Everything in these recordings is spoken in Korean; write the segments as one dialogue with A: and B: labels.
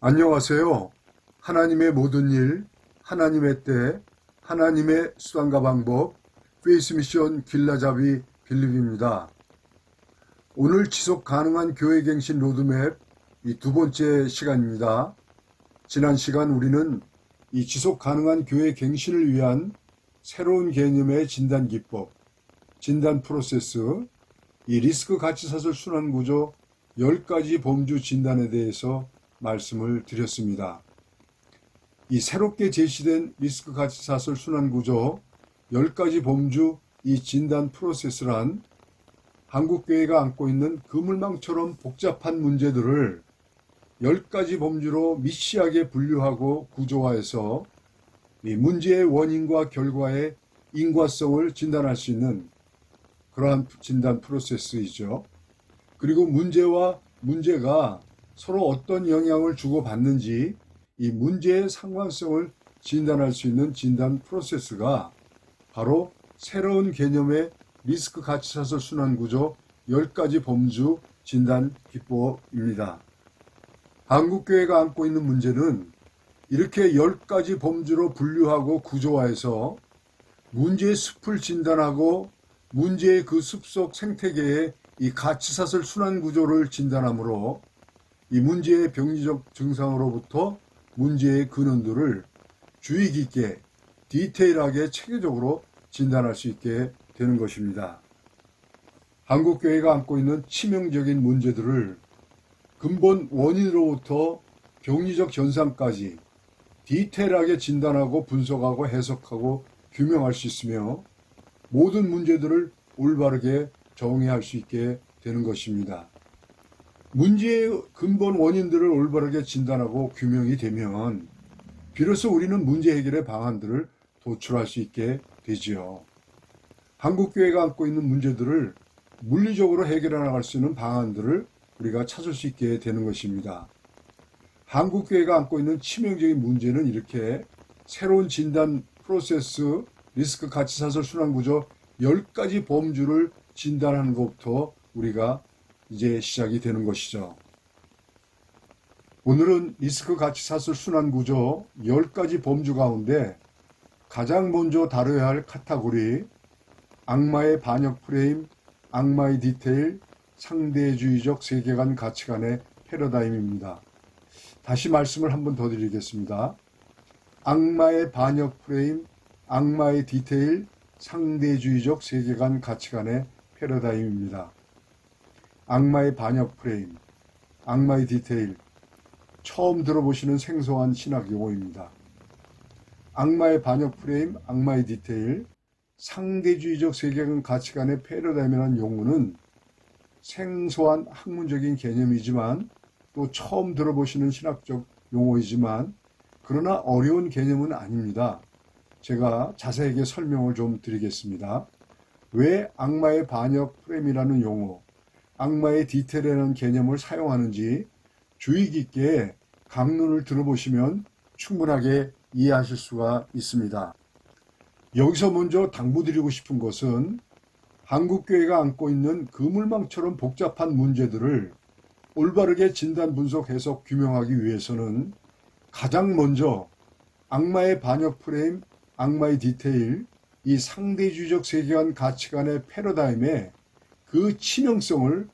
A: 안녕하세요. 하나님의 모든 일, 하나님의 때, 하나님의 수단과 방법, 페이스 미션 길라잡이 빌립입니다. 오늘 지속 가능한 교회 갱신 로드맵 이 두 번째 시간입니다. 지난 시간 우리는 이 지속 가능한 교회 갱신을 위한 새로운 개념의 진단 기법, 진단 프로세스, 이 리스크 가치사슬 순환 구조 10가지 범주 진단에 대해서 말씀을 드렸습니다. 이 새롭게 제시된 리스크 가치사슬 순환 구조 10가지 범주 이 진단 프로세스란 한국교회가 안고 있는 그물망처럼 복잡한 문제들을 10가지 범주로 미시하게 분류하고 구조화해서 이 문제의 원인과 결과의 인과성을 진단할 수 있는 그러한 진단 프로세스이죠. 그리고 문제와 문제가 서로 어떤 영향을 주고받는지 이 문제의 상관성을 진단할 수 있는 진단 프로세스가 바로 새로운 개념의 리스크 가치사슬 순환 구조 10가지 범주 진단 기법입니다. 한국교회가 안고 있는 문제는 이렇게 10가지 범주로 분류하고 구조화해서 문제의 숲을 진단하고 문제의 그 숲속 생태계의 이 가치사슬 순환 구조를 진단하므로 이 문제의 병리적 증상으로부터 문제의 근원들을 주의 깊게 디테일하게 체계적으로 진단할 수 있게 되는 것입니다. 한국교회가 안고 있는 치명적인 문제들을 근본 원인으로부터 병리적 현상까지 디테일하게 진단하고 분석하고 해석하고 규명할 수 있으며 모든 문제들을 올바르게 정의할 수 있게 되는 것입니다. 문제의 근본 원인들을 올바르게 진단하고 규명이 되면 비로소 우리는 문제 해결의 방안들을 도출할 수 있게 되지요. 한국교회가 안고 있는 문제들을 물리적으로 해결해 나갈 수 있는 방안들을 우리가 찾을 수 있게 되는 것입니다. 한국교회가 안고 있는 치명적인 문제는 이렇게 새로운 진단 프로세스, 리스크 가치사슬 순환구조 10가지 범주를 진단하는 것부터 우리가 이제 시작이 되는 것이죠. 오늘은 리스크 가치사슬 순환 구조 10가지 범주 가운데 가장 먼저 다뤄야 할 카테고리, 악마의 반역 프레임, 악마의 디테일, 상대주의적 세계관 가치관의 패러다임입니다. 다시 말씀을 한 번 더 드리겠습니다. 악마의 반역 프레임, 악마의 디테일, 상대주의적 세계관 가치관의 패러다임입니다. 악마의 반역 프레임, 악마의 디테일, 처음 들어보시는 생소한 신학 용어입니다. 악마의 반역 프레임, 악마의 디테일, 상대주의적 세계관 가치관의 패러다임이라는 용어는 생소한 학문적인 개념이지만 또 처음 들어보시는 신학적 용어이지만 그러나 어려운 개념은 아닙니다. 제가 자세하게 설명을 좀 드리겠습니다. 왜 악마의 반역 프레임이라는 용어, 악마의 디테일이라는 개념을 사용하는지 주의 깊게 강론을 들어보시면 충분하게 이해하실 수가 있습니다. 여기서 먼저 당부드리고 싶은 것은 한국교회가 안고 있는 그물망처럼 복잡한 문제들을 올바르게 진단, 분석, 해석, 규명하기 위해서는 가장 먼저 악마의 반역 프레임, 악마의 디테일, 이 상대주의적 세계관 가치관의 패러다임에 그 치명성을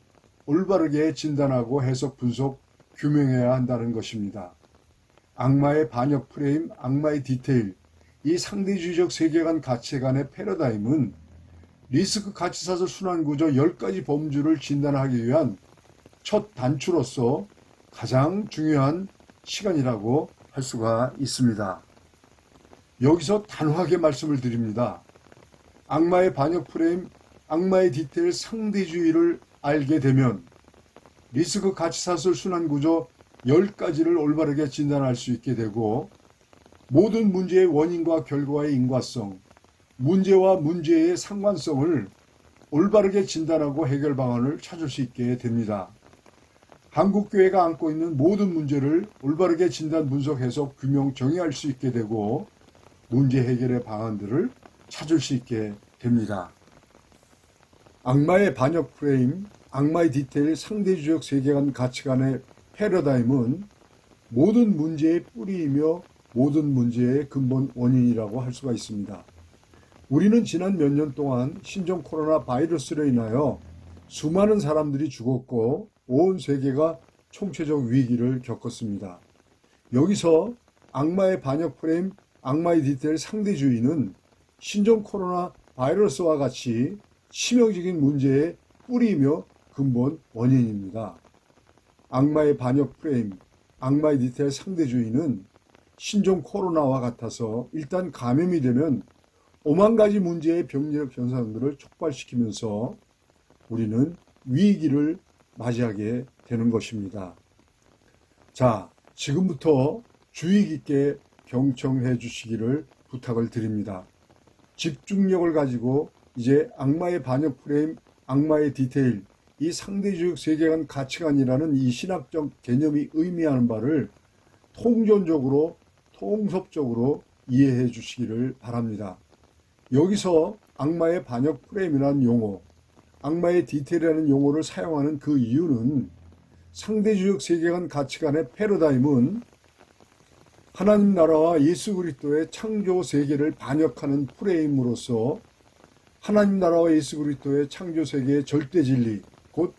A: 올바르게 진단하고 해석, 분석, 규명해야 한다는 것입니다. 악마의 반역 프레임, 악마의 디테일, 이 상대주의적 세계관 가치관의 패러다임은 리스크 가치사슬 순환구조 10가지 범주를 진단하기 위한 첫 단추로서 가장 중요한 시간이라고 할 수가 있습니다. 여기서 단호하게 말씀을 드립니다. 악마의 반역 프레임, 악마의 디테일, 상대주의를 알게 되면 리스크 가치사슬 순환구조 10가지를 올바르게 진단할 수 있게 되고 모든 문제의 원인과 결과의 인과성, 문제와 문제의 상관성을 올바르게 진단하고 해결 방안을 찾을 수 있게 됩니다. 한국교회가 안고 있는 모든 문제를 올바르게 진단, 분석, 해석, 규명, 정의할 수 있게 되고 문제 해결의 방안들을 찾을 수 있게 됩니다. 악마의 반역 프레임, 악마의 디테일, 상대주의적 세계관 가치관의 패러다임은 모든 문제의 뿌리이며 모든 문제의 근본 원인이라고 할 수가 있습니다. 우리는 지난 몇 년 동안 신종 코로나 바이러스로 인하여 수많은 사람들이 죽었고 온 세계가 총체적 위기를 겪었습니다. 여기서 악마의 반역 프레임, 악마의 디테일 상대주의는 신종 코로나 바이러스와 같이 치명적인 문제의 뿌리이며 근본 원인입니다. 악마의 반역 프레임, 악마의 디테일 상대주의는 신종 코로나와 같아서 일단 감염이 되면 오만 가지 문제의 병리적 현상들을 촉발시키면서 우리는 위기를 맞이하게 되는 것입니다. 자, 지금부터 주의 깊게 경청해 주시기를 부탁을 드립니다. 집중력을 가지고 이제 악마의 반역 프레임, 악마의 디테일, 이 상대주의 세계관 가치관이라는 이 신학적 개념이 의미하는 바를 통전적으로 통섭적으로 이해해 주시기를 바랍니다. 여기서 악마의 반역 프레임이라는 용어, 악마의 디테일이라는 용어를 사용하는 그 이유는 상대주의 세계관 가치관의 패러다임은 하나님 나라와 예수 그리스도의 창조 세계를 반역하는 프레임으로서 하나님 나라와 예수 그리스도의 창조 세계의 절대 진리, 곧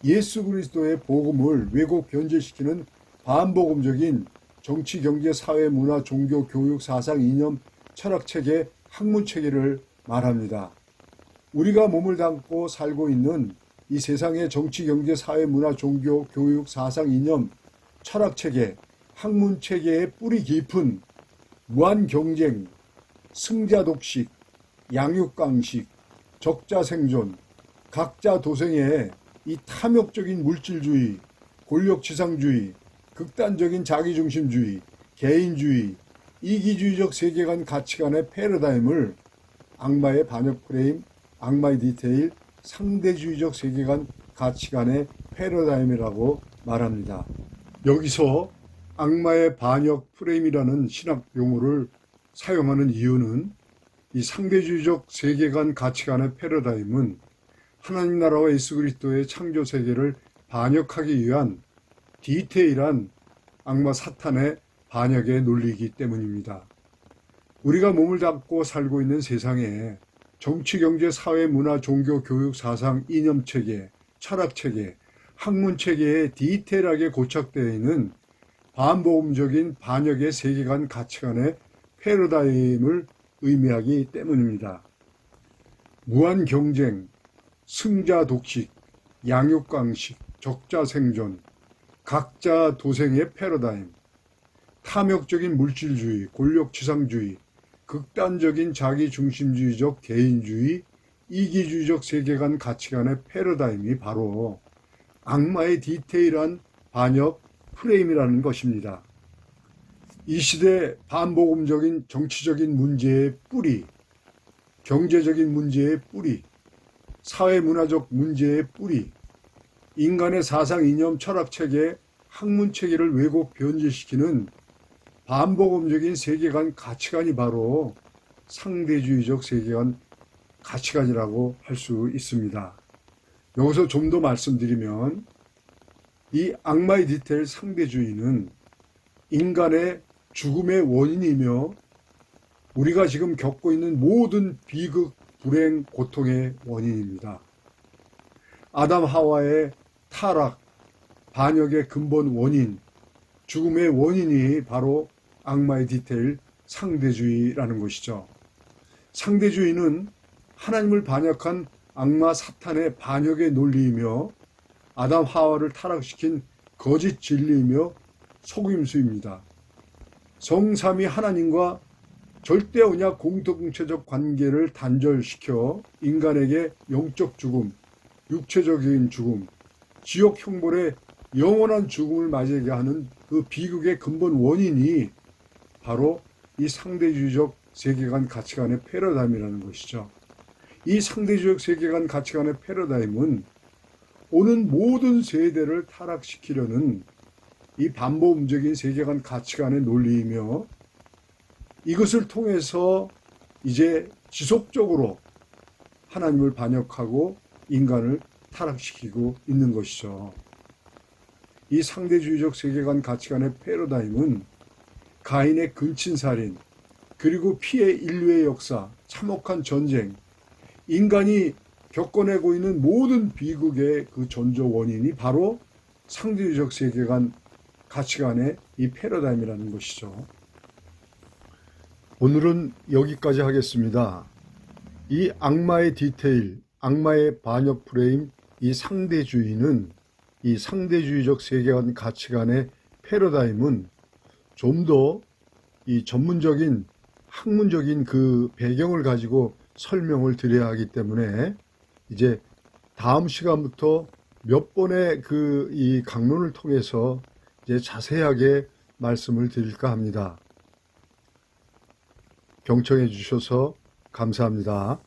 A: 예수 그리스도의 복음을 왜곡 변질시키는 반복음적인 정치, 경제, 사회, 문화, 종교, 교육, 사상, 이념, 철학 체계, 학문 체계를 말합니다. 우리가 몸을 담고 살고 있는 이 세상의 정치, 경제, 사회, 문화, 종교, 교육, 사상, 이념, 철학 체계, 학문 체계의 뿌리 깊은 무한 경쟁, 승자 독식, 양육강식, 적자 생존, 각자 도생의 이 탐욕적인 물질주의, 권력지상주의, 극단적인 자기중심주의, 개인주의, 이기주의적 세계관 가치관의 패러다임을 악마의 반역 프레임, 악마의 디테일, 상대주의적 세계관 가치관의 패러다임이라고 말합니다. 여기서 악마의 반역 프레임이라는 신학 용어를 사용하는 이유는 이 상대주의적 세계관 가치관의 패러다임은 하나님 나라와 예수 그리스도의 창조 세계를 반역하기 위한 디테일한 악마 사탄의 반역의 논리이기 때문입니다. 우리가 몸을 담고 살고 있는 세상에 정치, 경제, 사회, 문화, 종교, 교육, 사상, 이념 체계, 철학 체계, 학문 체계에 디테일하게 고착되어 있는 반복음적인 반역의 세계관 가치관의 패러다임을 의미하기 때문입니다. 무한 경쟁, 승자 독식, 양육강식, 적자 생존, 각자 도생의 패러다임, 탐욕적인 물질주의, 권력지상주의, 극단적인 자기중심주의적 개인주의, 이기주의적 세계관 가치관의 패러다임이 바로 악마의 디테일한 반역 프레임이라는 것입니다. 이 시대 반복음적인 정치적인 문제의 뿌리, 경제적인 문제의 뿌리, 사회문화적 문제의 뿌리, 인간의 사상, 이념, 철학체계, 학문체계를 왜곡 변질시키는 반복음적인 세계관 가치관이 바로 상대주의적 세계관 가치관이라고 할 수 있습니다. 여기서 좀 더 말씀드리면 이 악마의 디테일 상대주의는 인간의 죽음의 원인이며 우리가 지금 겪고 있는 모든 비극, 불행, 고통의 원인입니다. 아담 하와의 타락, 반역의 근본 원인, 죽음의 원인이 바로 악마의 디테일 상대주의라는 것이죠. 상대주의는 하나님을 반역한 악마 사탄의 반역의 논리이며 아담 하와를 타락시킨 거짓 진리이며 속임수입니다. 성삼위 하나님과 절대 언약 공동체적 관계를 단절시켜 인간에게 영적 죽음, 육체적인 죽음, 지옥 형벌의 영원한 죽음을 맞이하게 하는 그 비극의 근본 원인이 바로 이 상대주의적 세계관 가치관의 패러다임이라는 것이죠. 이 상대주의적 세계관 가치관의 패러다임은 오는 모든 세대를 타락시키려는 이 반복음적인 세계관 가치관의 논리이며 이것을 통해서 이제 지속적으로 하나님을 반역하고 인간을 타락시키고 있는 것이죠. 이 상대주의적 세계관 가치관의 패러다임은 가인의 근친살인, 그리고 피해 인류의 역사, 참혹한 전쟁, 인간이 겪어내고 있는 모든 비극의 그 전조 원인이 바로 상대주의적 세계관 가치관의 이 패러다임이라는 것이죠. 오늘은 여기까지 하겠습니다. 이 악마의 디테일, 악마의 반역 프레임, 이 상대주의는, 이 상대주의적 세계관 가치관의 패러다임은 좀 더 이 전문적인 학문적인 그 배경을 가지고 설명을 드려야 하기 때문에 이제 다음 시간부터 몇 번의 그 이 강론을 통해서 이제 자세하게 말씀을 드릴까 합니다. 경청해 주셔서 감사합니다.